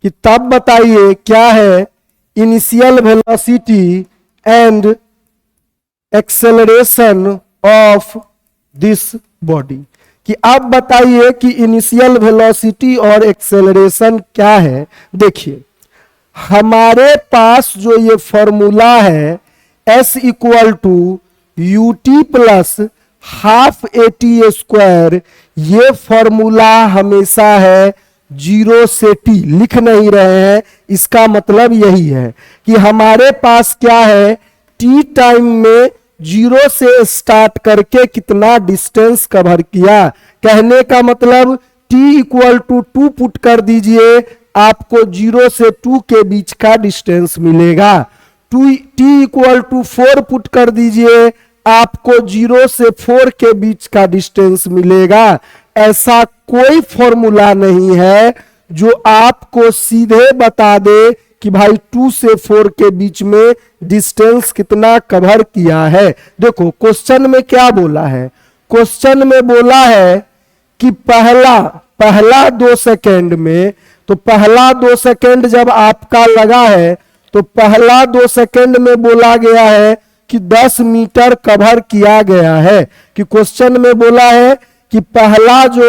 कि तब बताइए क्या है initial velocity and acceleration of this body, कि अब बताइए कि इनिशियल वेलोसिटी और एक्सेलरेशन क्या है। देखिए हमारे पास जो ये फॉर्मूला है S equal to u t plus half a t square, ये फॉर्मूला हमेशा है 0 से t, लिख नहीं रहे हैं। इसका मतलब यही है कि हमारे पास क्या है, t टाइम में 0 से स्टार्ट करके कितना डिस्टेंस कवर किया। कहने का मतलब t इक्वल टू 2 पुट कर दीजिए, आपको 0 से 2 के बीच का डिस्टेंस मिलेगा। t इक्वल टू 4 पुट कर दीजिए, आपको 0 से 4 के बीच का डिस्टेंस मिलेगा। ऐसा कोई फॉर्मूला नहीं है जो आपको सीधे बता दे कि भाई 2 से 4 के बीच में डिस्टेंस कितना कवर किया है। देखो क्वेश्चन में क्या बोला है, क्वेश्चन में बोला है कि पहला 2 सेकेंड में, तो पहला 2 सेकेंड जब आपका लगा है तो पहला 2 सेकेंड में बोला गया है कि 10 मीटर कवर किया गया है। कि क्वेश्चन में बोला है कि पहला जो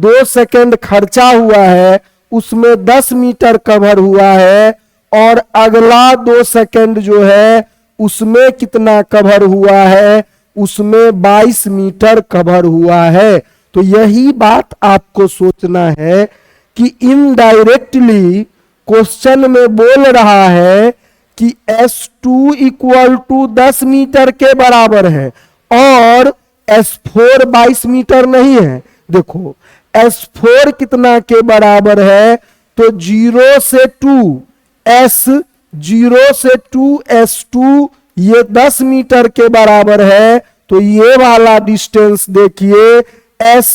2 सेकेंड खर्चा हुआ है उसमें 10 मीटर कवर हुआ है, और अगला 2 सेकेंड जो है उसमें कितना कवर हुआ है, उसमें 22 मीटर कवर हुआ है। तो यही बात आपको सोचना है कि इनडायरेक्टली क्वेश्चन में बोल रहा है कि S2 इक्वल टू 10 मीटर के बराबर है और S4 22 मीटर नहीं है। देखो S4 कितना के बराबर है, तो 0 से 2 0 से 2 S2 ये 10 मीटर के बराबर है। तो ये वाला डिस्टेंस देखिए S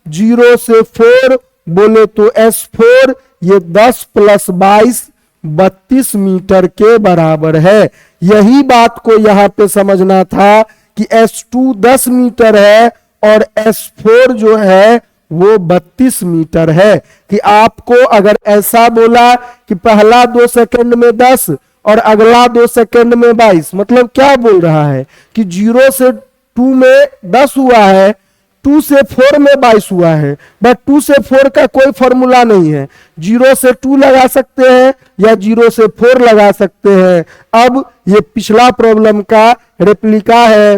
0 से 4 बोले तो S4 ये 10 प्लस 22 32 मीटर के बराबर है। यही बात को यहां पे समझना था कि S2 10 मीटर है और S4 जो है वो 32 मीटर है। कि आपको अगर ऐसा बोला कि पहला 2 सेकंड में 10 और अगला 2 सेकंड में 22, मतलब क्या बोल रहा है कि 0 से 2 में 10 हुआ है, 2 से 4 में 22 हुआ है, बट 2 से 4 का कोई फॉर्मूला नहीं है। 0 से 2 लगा सकते हैं या 0 से 4 लगा सकते हैं। अब ये पिछला प्रॉब्लम का रेप्लिका है।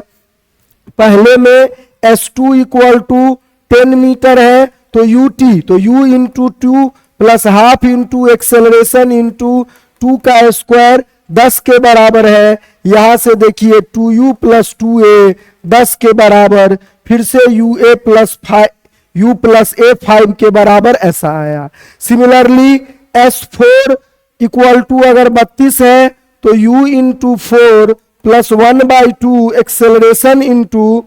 पहले में S2 इक्वल टू 10 मीटर है, तो UT, तो U into 2 plus half into acceleration into 2 का स्क्वायर 10 के बराबर है। यहां से देखिए 2U प्लस 2A 10 के बराबर, फिर से UA plus U plus A 5 के बराबर, ऐसा आया। सिमिलरली S4 इक्वल टू अगर 32 है तो U into 4 plus 1/2 acceleration into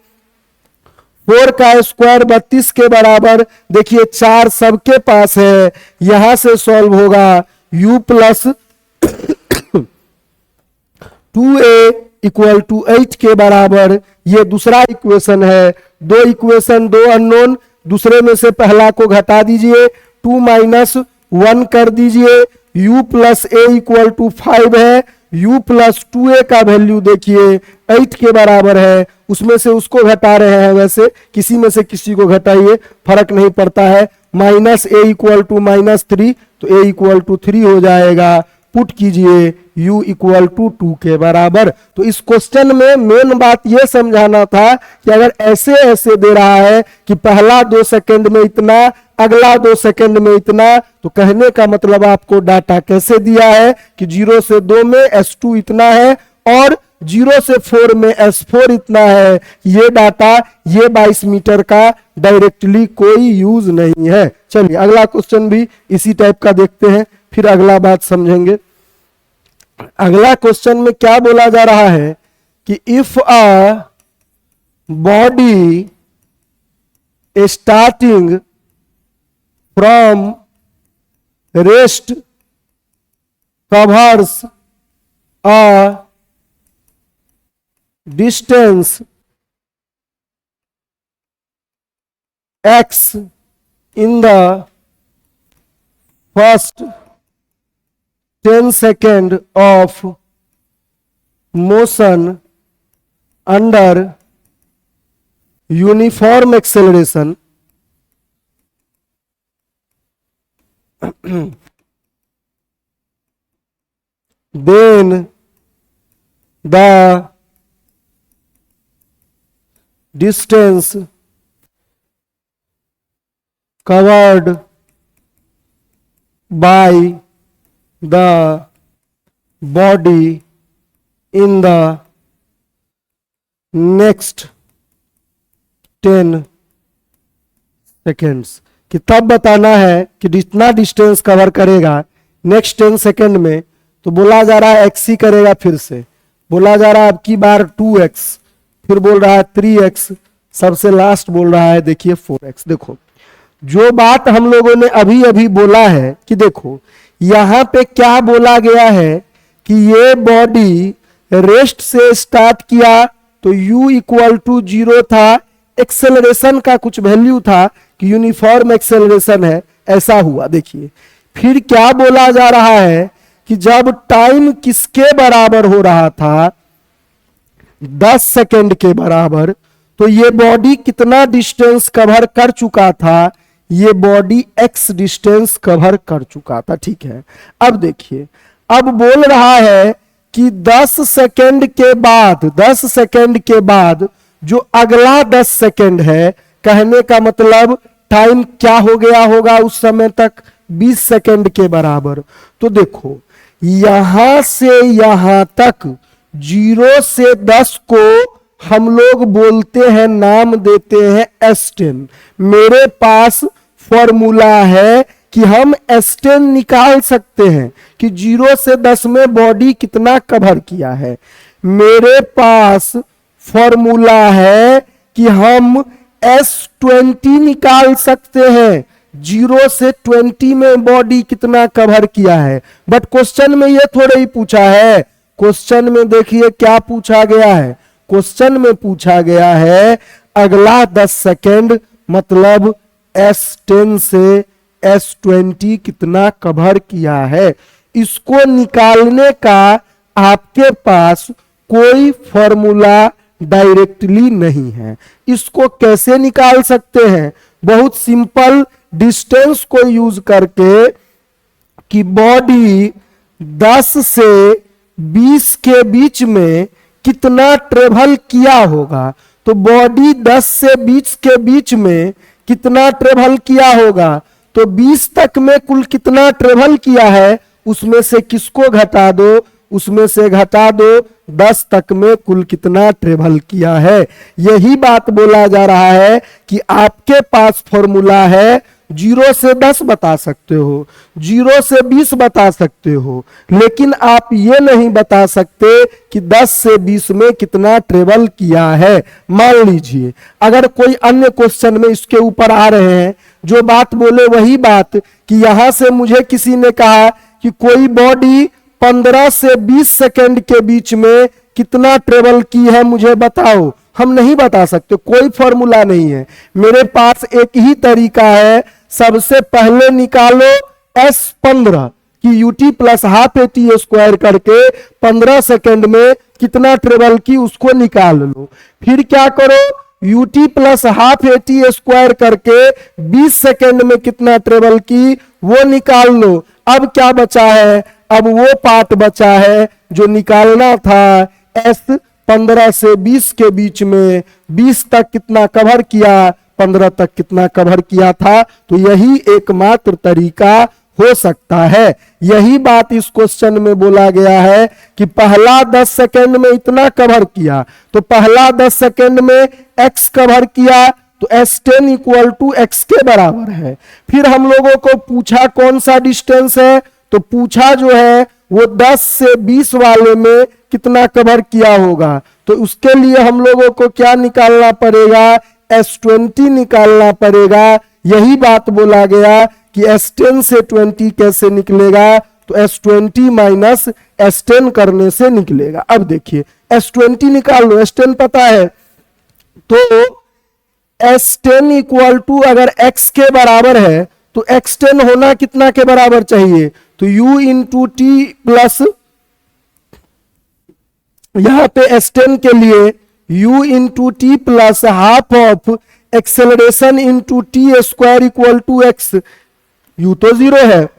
4 का स्क्वायर 32 के बराबर। देखिए 4 सबके पास है, यहां से सॉल्व होगा U plus 2A equal to 8 के बराबर। ये दूसरा इक्वेशन है। दो इक्वेशन, दो अननोन, दूसरे में से पहला को घटा दीजिए, 2 माइनस 1 कर दीजिए, u plus a equal to 5 है, u प्लस 2a का वैल्यू देखिए 8 के बराबर है, उसमें से उसको घटा रहे हैं, वैसे किसी में से किसी को घटाइए फर्क नहीं पड़ता है, माइनस ए इक्वल टू -3, तो a इक्वल टू 3 हो जाएगा, पुट कीजिए u इक्वल टू 2 के बराबर। तो इस क्वेश्चन में मेन बात यह समझाना था कि अगर ऐसे ऐसे दे रहा है कि पहला 2 सेकंड में इतना, अगला 2 सेकंड में इतना, तो कहने का मतलब आपको डाटा कैसे दिया है कि 0 से 2 में S2 इतना है और 0 से 4 में S4 इतना है। ये डाटा, ये 22 मीटर का डायरेक्टली कोई यूज नहीं है। चलिए अगला क्वेश्चन भी इसी टाइप का देखते हैं, फिर अगला बात समझेंगे। अगला क्वेश्चन में क्या बोला जा रहा है कि if a body starting from rest covers a distance x in the first 10 seconds of motion under uniform acceleration, then the distance covered by the body in the next 10 seconds, कि तब बताना है कि जितना डिस्टेंस कवर करेगा next 10 second में। तो बोला जा रहा है x ही करेगा, फिर से बोला जा रहा है अब की बार 2x, फिर बोल रहा है 3x, सबसे लास्ट बोल रहा है देखिए 4x। देखो जो बात हम लोगों ने अभी अभी बोला है कि देखो यहां पे क्या बोला गया है कि ये बॉडी रेस्ट से स्टार्ट किया तो u इक्वल टू 0 था, एक्सेलरेशन का कुछ वैल्यू था कि यूनिफॉर्म एक्सेलरेशन है, ऐसा हुआ। देखिए फिर क्या बोला जा रहा है कि जब टाइम किसके बराबर हो रहा था, 10 सेकेंड के बराबर, तो ये बॉडी कितना डिस्टेंस कवर कर चुका था, ये बॉडी x डिस्टेंस कवर कर चुका था। ठीक है, अब देखिए अब बोल रहा है कि 10 सेकेंड के बाद, 10 सेकेंड के बाद जो अगला 10 सेकेंड है, कहने का मतलब टाइम क्या हो गया होगा उस समय तक, 20 सेकेंड के बराबर। तो देखो यहां से यहां तक 0 से 10 को हम लोग बोलते हैं, नाम देते हैं S10। मेरे पास फॉर्मूला है कि हम S10 निकाल सकते हैं कि 0 से 10 में बॉडी कितना कवर किया है। मेरे पास फॉर्मूला है कि हम S20 निकाल सकते हैं, 0 से 20 में बॉडी कितना कवर किया है। बट क्वेश्चन में ये थोड़ा ही पूछा है, क्वेश्चन में देखिए क्या पूछा गया है, क्वेश्चन में पूछा गया है अगला 10 सेकेंड मतलब S10 से S20 कितना कवर किया है। इसको निकालने का आपके पास कोई फॉर्मूला डायरेक्टली नहीं है। इसको कैसे निकाल सकते हैं, बहुत सिंपल, डिस्टेंस को यूज करके कि बॉडी 10 से 20 के बीच में कितना ट्रेवल किया होगा। तो बॉडी 10 से 20 के बीच में कितना ट्रेवल किया होगा, तो 20 तक में कुल कितना ट्रेवल किया है उसमें से किसको घटा दो, उसमें से घटा दो 10 तक में कुल कितना ट्रेवल किया है। यही बात बोला जा रहा है कि आपके पास फॉर्मूला है, 0 से 10 बता सकते हो, 0 से 20 बता सकते हो, लेकिन आप ये नहीं बता सकते कि 10 से 20 में कितना ट्रेवल किया है। मान लीजिए अगर कोई अन्य क्वेश्चन में इसके ऊपर आ रहे हैं, जो बात बोले वही बात कि यहां से मुझे किसी ने कहा कि कोई बॉडी 15 से 20 सेकेंड के बीच में कितना ट्रेवल की है मुझे बताओ, हम नहीं बता सकते, कोई फॉर्मूला नहीं है। मेरे पास एक ही तरीका है, सबसे पहले निकालो S15 कि UT plus half a t square करके 15 सेकेंड में कितना ट्रेवल की उसको निकाल लो। फिर क्या करो, UT plus half a t square करके 20 सेकेंड में कितना ट्रेवल की वो निकाल लो। अब क्या बचा है, अब वो पार्ट बचा है जो निकालना था S15 से 20 के बीच में, 20 तक कितना कवर किया, 15 तक कितना कवर किया था। तो यही एकमात्र तरीका हो सकता है। यही बात इस क्वेश्चन में बोला गया है कि पहला 10 सेकेंड में इतना कवर किया, तो पहला 10 सेकेंड में x कवर किया तो S10 इक्वल टू x के बराबर है। फिर हम लोगों को पूछा कौन सा डिस्टेंस है, तो पूछा जो है वो 10 से 20 वाले में कितना कवर किया होगा। तो उसके लिए हम लोगों को क्या निकालना पड़ेगा, S20 निकालना पड़ेगा। यही बात बोला गया कि S10 से 20 कैसे निकलेगा, तो S20 माइनस S10 करने से निकलेगा। अब देखिए S20 निकाल लो, S10 पता है, तो S10 इक्वल टू अगर x के बराबर है तो x10 होना कितना के बराबर चाहिए, तो u इंटू टी प्लस, यहां पे S10 के लिए u into t plus half of acceleration into t square equal to x. u तो 0 है,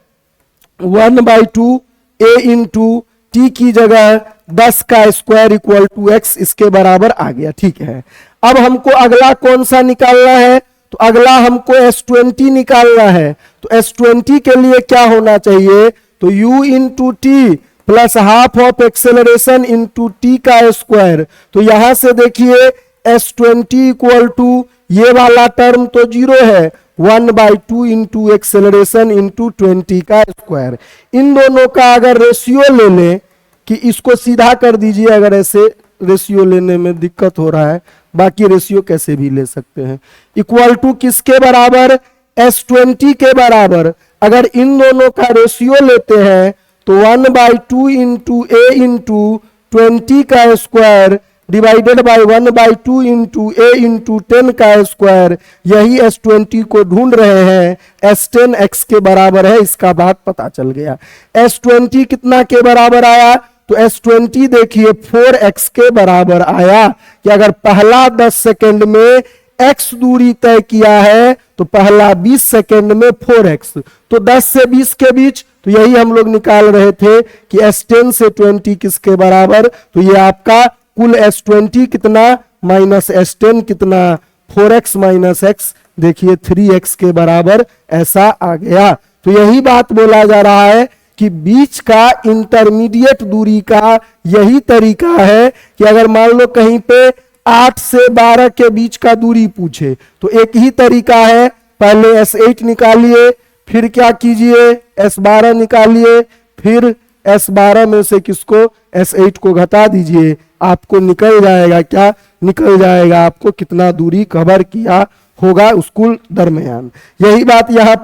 1/2 a इंटू टी की जगह 10 का स्क्वायर इक्वल टू एक्स, इसके बराबर आ गया। ठीक है, अब हमको अगला कौन सा निकालना है, तो अगला हमको S20 निकालना है। तो S20 के लिए क्या होना चाहिए, तो u into t plus half of acceleration into T का स्क्वायर। तो यहां से देखिए S20 इक्वल टू ये वाला टर्म तो 0 है, 1/2 इंटू एक्सेलरेशन इंटू 20 का स्क्वायर। इन दोनों का अगर रेशियो ले लें कि इसको सीधा कर दीजिए, अगर ऐसे रेशियो लेने में दिक्कत हो रहा है, बाकी रेशियो कैसे भी ले सकते हैं, इक्वल टू किसके बराबर, S20 के बराबर। अगर इन दोनों का रेशियो लेते हैं तो 1/2 इंटू ए इंटू 20 का square divided by 1/2 into A into 10 का स्क्वायर। यही S20 को ढूंढ रहे हैं, S10 x के बराबर है, इसका बात पता चल गया। S20 कितना के बराबर आया, तो S20 देखिए 4x के बराबर आया कि अगर पहला 10 सेकेंड में x दूरी तय किया है तो पहला 20 सेकेंड में 4x, तो 10 से 20 के बीच, तो यही हम लोग निकाल रहे थे कि S10 से 20 किसके बराबर, तो ये आपका कुल S20 कितना माइनस S10 कितना, 4x माइनस x, देखिए 3x के बराबर ऐसा आ गया। तो यही बात बोला जा रहा है कि बीच का इंटरमीडिएट दूरी का यही तरीका है कि अगर मान लो कहीं पे 8 से 12 के बीच का दूरी पूछे तो एक ही तरीका है, पहले S8 निकालिए, फिर क्या कीजिए S12 निकालिए, फिर S12 में से किसको, S8 को घटा दीजिए, आपको निकल जाएगा, क्या निकल जाएगा, आपको कितना दूरी कवर किया होगा उसके दरमियान। यही बात यहाँ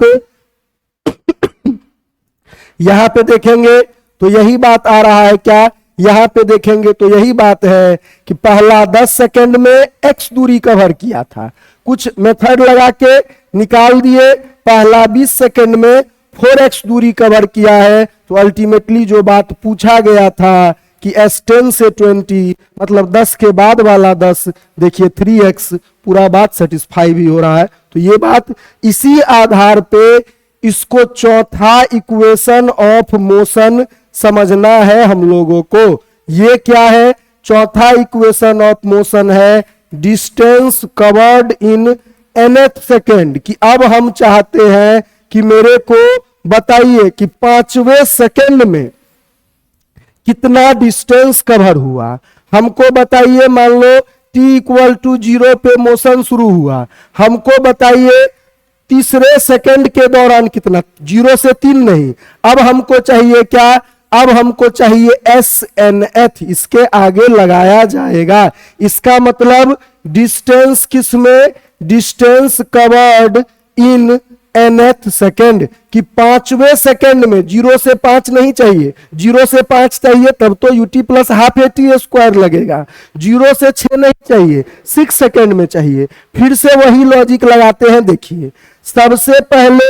पे देखेंगे तो यही बात आ रहा है, क्या यहाँ पे देखेंगे तो यही बात है कि पहला 10 सेकेंड में x दूरी कवर किया था, कुछ मेथड लगा के निकाल दिए, पहला 20 सेकेंड में 4x दूरी कवर किया है। तो अल्टीमेटली जो बात पूछा गया था कि S10 से 20 मतलब 10 के बाद वाला 10, देखिए 3x, पूरा बात सेटिस्फाई भी हो रहा है। तो ये बात, इसी आधार पे इसको चौथा इक्वेशन ऑफ मोशन समझना है हम लोगों को। ये क्या है, चौथा इक्वेशन ऑफ मोशन है distance covered in nth second, कि अब हम चाहते हैं कि मेरे को बताइए कि 5वें सेकेंड में कितना डिस्टेंस कवर हुआ। हमको बताइए, मान लो t इक्वल टू 0 पे मोशन शुरू हुआ, हमको बताइए तीसरे सेकंड के दौरान कितना, 0 से 3 नहीं, अब हमको चाहिए क्या, अब हमको चाहिए SNF, इसके आगे लगाया जाएगा। इसका मतलब डिस्टेंस किस में, distance covered in nth second कि 5वें सेकेंड में 0 से 5 नहीं चाहिए, 0 से 5 चाहिए तब तो ut plus half AT square लगेगा, 0 से 6 नहीं चाहिए, 6 सेकेंड में चाहिए। फिर से वही लॉजिक लगाते हैं। देखिए सबसे पहले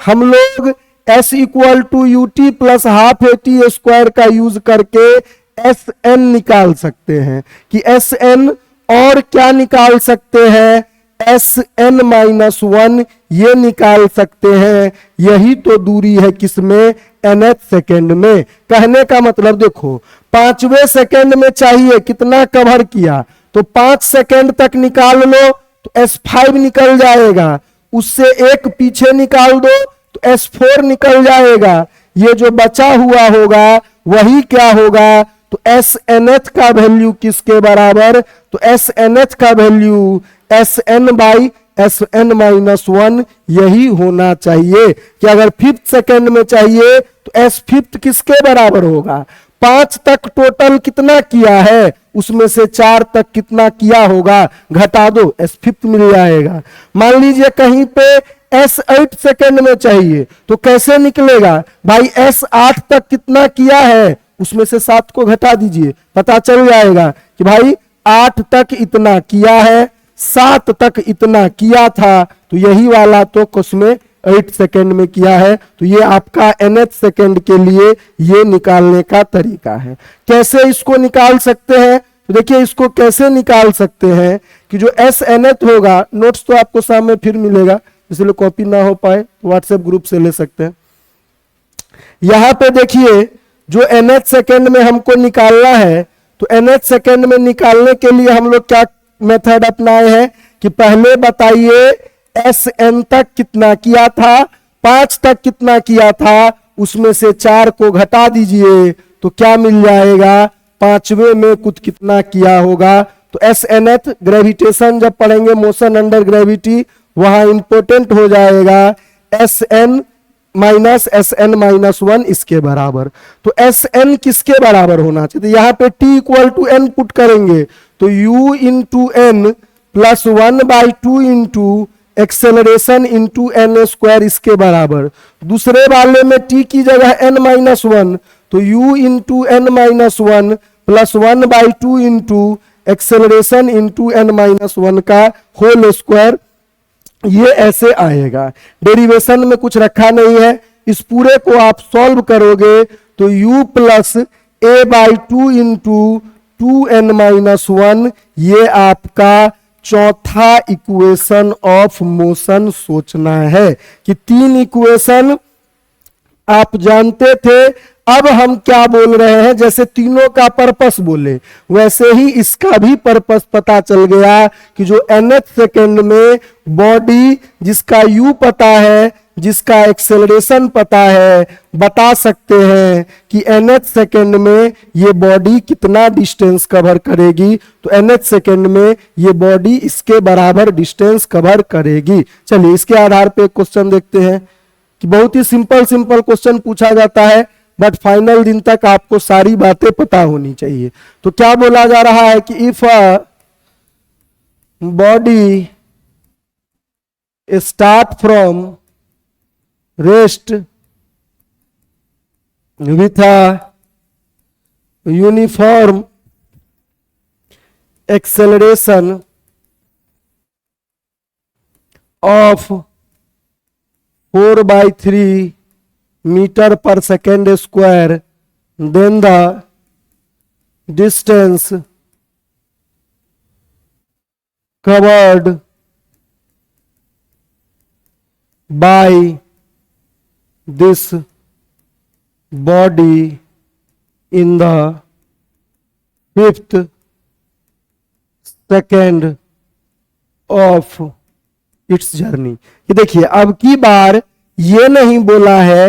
हम लोग s equal to ut plus half AT square का यूज करके Sn निकाल सकते हैं कि Sn और क्या निकाल सकते हैं, Sn माइनस 1 ये निकाल सकते हैं। यही तो दूरी है किसमें, nth सेकेंड में। कहने का मतलब देखो 5वें सेकेंड में चाहिए कितना कवर किया, तो 5 सेकेंड तक निकाल लो तो S5 निकल जाएगा, उससे एक पीछे निकाल दो तो S4 निकल जाएगा। ये जो बचा हुआ होगा वही क्या होगा, तो Snth का वैल्यू किसके बराबर, तो Snth का value Sn by Sn minus 1 यही होना चाहिए कि अगर 5th सेकेंड में चाहिए तो S5 किसके बराबर होगा, 5 तक टोटल कितना किया है उसमें से 4 तक कितना किया होगा घटा दो, S5 मिल जाएगा। मान लीजिए कहीं पे S8 सेकेंड में चाहिए तो कैसे निकलेगा भाई, S8 तक कितना किया है उसमें से 7 को घटा दीजिए, पता चल जाएगा कि भाई 8 तक इतना किया है, 7 तक इतना किया था, तो यही वाला तो उसमें 8 सेकेंड में किया है। तो ये आपका nth सेकेंड के लिए ये निकालने का तरीका है। कैसे इसको निकाल सकते हैं, तो देखिए इसको कैसे निकाल सकते हैं कि जो Snth होगा, नोट्स तो आपको सामने फिर मिलेगा, इसलिए कॉपी ना हो पाए व्हाट्सएप ग्रुप से ले सकते हैं। यहां पे देखिए जो nth सेकेंड में हमको निकालना है, तो nth सेकेंड में निकालने के लिए हम लोग क्या मेथड अपनाए हैं कि पहले बताइए Sn तक कितना किया था, 5 तक कितना किया था, उसमें से 4 को घटा दीजिए तो क्या मिल जाएगा, 5वें में कुछ कितना किया होगा। तो Snth ग्रेविटेशन जब पढ़ेंगे मोशन अंडर ग्रेविटी वहां इंपोर्टेंट हो जाएगा Sn माइनस Sn माइनस 1 इसके बराबर। तो Sn किसके बराबर होना चाहिए, तो यहां पे t equal to n put करेंगे तो u into n plus 1 by 2 into acceleration into n square इसके बराबर। दूसरे वाले में t की जगह n माइनस 1 तो u into n minus 1 plus 1 by 2 into acceleration into n minus 1 का होल स्क्वायर, ये ऐसे आएगा। डेरिवेशन में कुछ रखा नहीं है, इस पूरे को आप सॉल्व करोगे तो u plus a by 2 into 2n minus 1 ये आपका चौथा इक्वेशन ऑफ मोशन सोचना है कि 3 इक्वेशन आप जानते थे। अब हम क्या बोल रहे हैं, जैसे तीनों का पर्पस बोले वैसे ही इसका भी पर्पस पता चल गया कि जो nth सेकेंड में बॉडी जिसका u पता है, जिसका एक्सेलरेशन पता है, बता सकते हैं कि nth सेकेंड में ये बॉडी कितना डिस्टेंस कवर करेगी, तो nth सेकेंड में ये बॉडी इसके बराबर डिस्टेंस कवर करेगी। चलिए इसके आधार पे क्वेश्चन देखते हैं कि बहुत ही सिंपल क्वेश्चन पूछा जाता है, बट फाइनल दिन तक आपको सारी बातें पता होनी चाहिए। तो क्या बोला जा रहा है कि if a body start from rest with a uniform acceleration of 4/3 meter per second square, then the distance covered by this body in the 5th second of its journey। ये देखिए अब की बार ये नहीं बोला है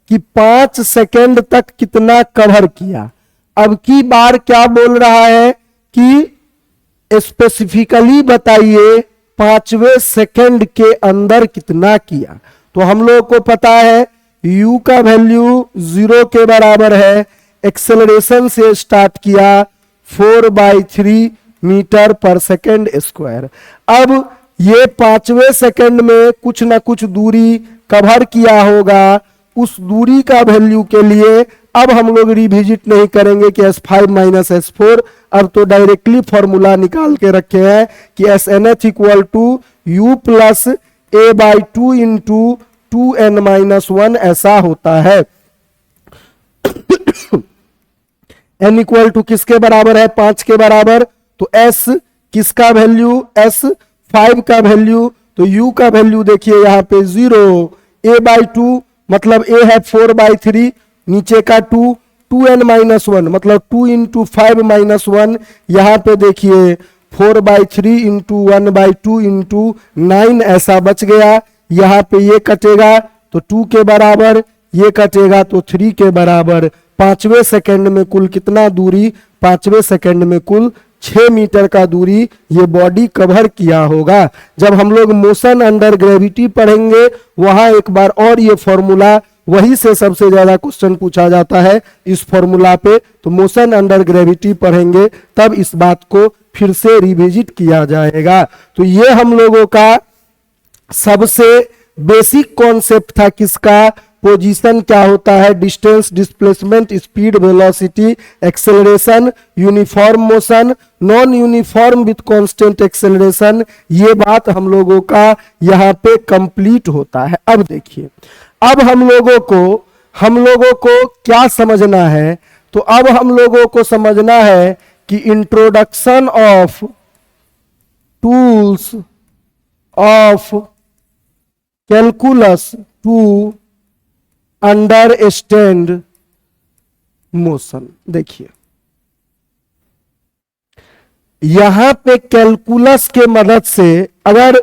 कि 5 सेकेंड तक कितना कवर किया, अब की बार क्या बोल रहा है कि स्पेसिफिकली बताइए 5वें सेकेंड के अंदर कितना किया। तो हम लोगों को पता है u का वैल्यू 0 के बराबर है, एक्सेलरेशन से स्टार्ट किया 4/3 मीटर पर सेकेंड स्क्वायर। अब ये 5वें सेकंड में कुछ ना कुछ दूरी कवर किया होगा, उस दूरी का वैल्यू के लिए अब हम लोग रिविजिट नहीं करेंगे कि S5 माइनस S4, अब तो डायरेक्टली फॉर्मूला निकाल के रखे हैं कि SNH equal to U plus A/2 into 2n-1 ऐसा होता है। n इक्वल टू किसके बराबर है, 5 के बराबर, तो S किसका वैल्यू, S5 का वैल्यू, तो U का वैल्यू देखिए यहाँ पे 0, A/2 मतलब A है 4/3, नीचे का 2, 2n-1 मतलब 2 इंटू 5-1, यहाँ पे देखिए 4/3 इंटू 1/2 इंटू 9 ऐसा बच गया। यहाँ पे ये कटेगा तो 2 के बराबर, ये कटेगा तो 3 के बराबर। 5वें सेकंड में कुल कितना दूरी, 5वें सेकंड में कुल 6 मीटर का दूरी ये बॉडी कवर किया होगा। जब हम लोग मोशन अंडर ग्रेविटी पढ़ेंगे वहां एक बार और ये फॉर्मूला, वही से सबसे ज्यादा क्वेश्चन पूछा जाता है इस फॉर्मूला पे, तो मोशन अंडर ग्रेविटी पढ़ेंगे तब इस बात को फिर से रिविजिट किया जाएगा। तो ये हम लोगों का सबसे बेसिक कॉन्सेप्ट था किसका, पोजीशन क्या होता है, distance, displacement, speed, velocity, acceleration, uniform motion, non uniform with constant acceleration, ये बात हम लोगों का यहाँ पे कंप्लीट होता है। अब देखिए, अब हम लोगों को क्या समझना है, तो अब हम लोगों को समझना है कि introduction of tools of calculus to understand motion. देखिए यहां पे कैलकुलस के मदद से अगर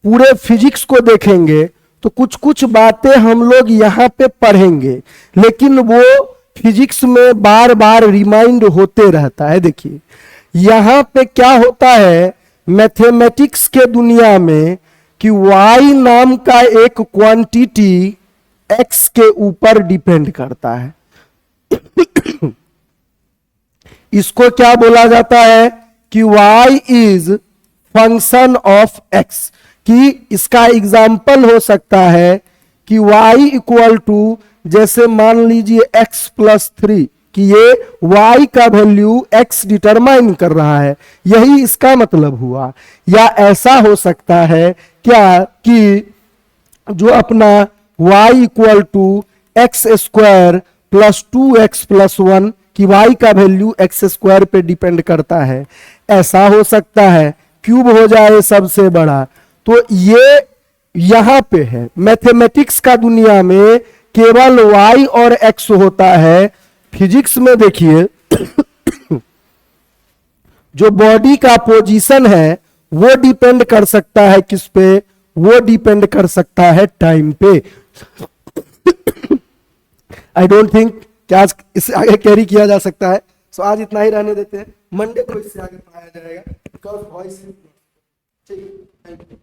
पूरे फिजिक्स को देखेंगे तो कुछ कुछ बातें हम लोग यहां पे पढ़ेंगे, लेकिन वो फिजिक्स में बार बार रिमाइंड होते रहता है। देखिए यहां पे क्या होता है मैथमेटिक्स के दुनिया में कि y नाम का एक क्वांटिटी x के ऊपर डिपेंड करता है। इसको क्या बोला जाता है कि y is function of x, कि इसका एग्जाम्पल हो सकता है कि y इक्वल टू, जैसे मान लीजिए x प्लस 3, कि ये y का वैल्यू x डिटरमाइन कर रहा है, यही इसका मतलब हुआ। या ऐसा हो सकता है क्या कि जो अपना y equal to x square plus 2x plus 1, कि y का वैल्यू एक्स स्क्वायर पे डिपेंड करता है, ऐसा हो सकता है। क्यूब हो जाए सबसे बड़ा, तो ये यहां पे है मैथमेटिक्स का दुनिया में केवल y और x होता है। फिजिक्स में देखिए जो बॉडी का पोजीशन है वो डिपेंड कर सकता है किस पे, वो डिपेंड कर सकता है टाइम पे। आई डोंट थिंक कि आज इससे आगे कैरी किया जा सकता है, सो आज इतना ही रहने देते हैं, मंडे को इससे आगे पढ़ाया जाएगा। बिकॉज वॉइस ठीक, थैंक यू।